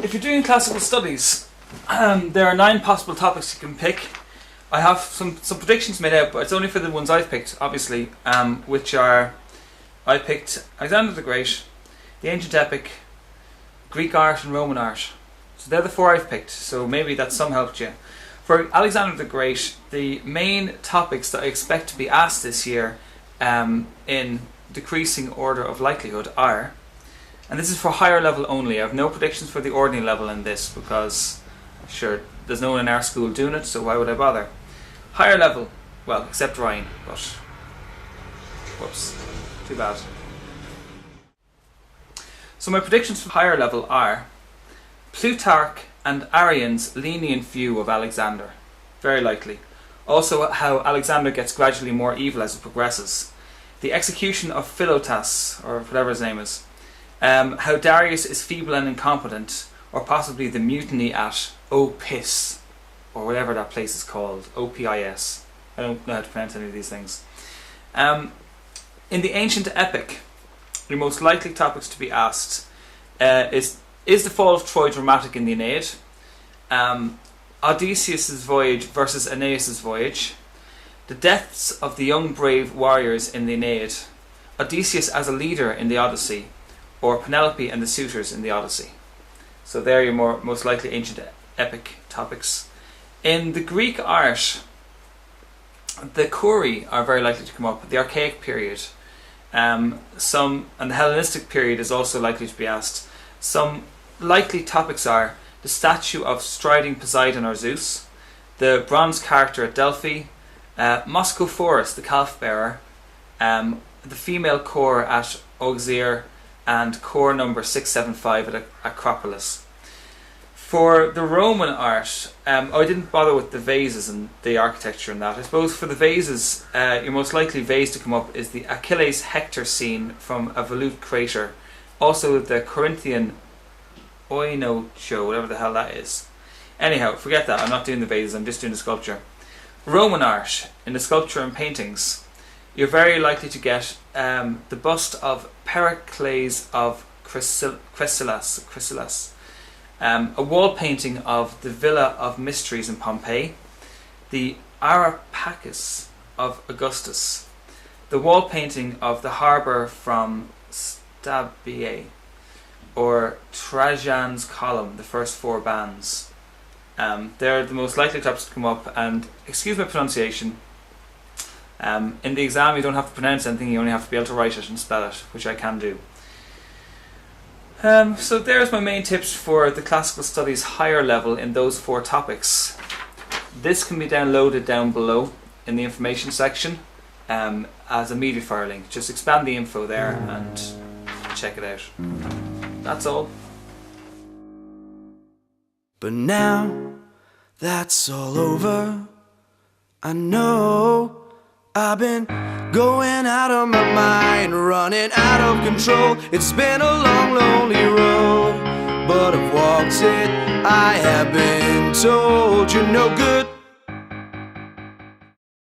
If you're doing classical studies, there are 9 possible topics you can pick. I have some predictions made out, but it's only for the ones I've picked, obviously, which are, I picked Alexander the Great, the Ancient Epic, Greek art and Roman art. So they're the 4 I've picked, so maybe that's some help to you. For Alexander the Great, the main topics that I expect to be asked this year in decreasing order of likelihood are, and this is for higher level only, I have no predictions for the ordinary level in this because, sure, there's no one in our school doing it, so why would I bother? Higher level, well, except Ryan, but whoops, too bad. So my predictions for higher level are Plutarch and Arrian's lenient view of Alexander, very likely. Also how Alexander gets gradually more evil as it progresses. The execution of Philotas, or whatever his name is. How Darius is feeble and incompetent, or possibly the mutiny at Opis, or whatever that place is called, Opis. I don't know how to pronounce any of these things. In the Ancient Epic, the most likely topics to be asked is the fall of Troy dramatic in the Aeneid? Odysseus' voyage versus Aeneas' voyage? The deaths of the young brave warriors in the Aeneid? Odysseus as a leader in the Odyssey? Or Penelope and the suitors in the Odyssey? So there are your most likely Ancient Epic topics. In the Greek art, the Chori are very likely to come up. The Archaic period. And the Hellenistic period is also likely to be asked. Some likely topics are the statue of striding Poseidon or Zeus, the bronze character at Delphi, Moscophorus, the calf bearer, the female core at Auxerre, and core number 675 at Acropolis. For the Roman art, I didn't bother with the vases and the architecture and that. I suppose for the vases, your most likely vase to come up is the Achilles Hector scene from a volute crater. Also the Corinthian Oinocho, whatever the hell that is. Anyhow, forget that, I'm not doing the vases, I'm just doing the sculpture. Roman art, in the sculpture and paintings, you're very likely to get the bust of Pericles of Chrysilas, a wall painting of the Villa of Mysteries in Pompeii, the Areopagus of Augustus, the wall painting of the harbour from Stabiae, or Trajan's column, the first 4 bands. They're the most likely topics to come up, and excuse my pronunciation, in the exam you don't have to pronounce anything, you only have to be able to write it and spell it, which I can do. So there's my main tips for the classical studies higher level in those 4 topics. This can be downloaded down below in the information section as a media file link. Just expand the info there and check it out. That's all. But now that's all over, I know I've been going out of my mind, running out of control. It's been a long, lonely road, but I've walked it, I have been told. You're no good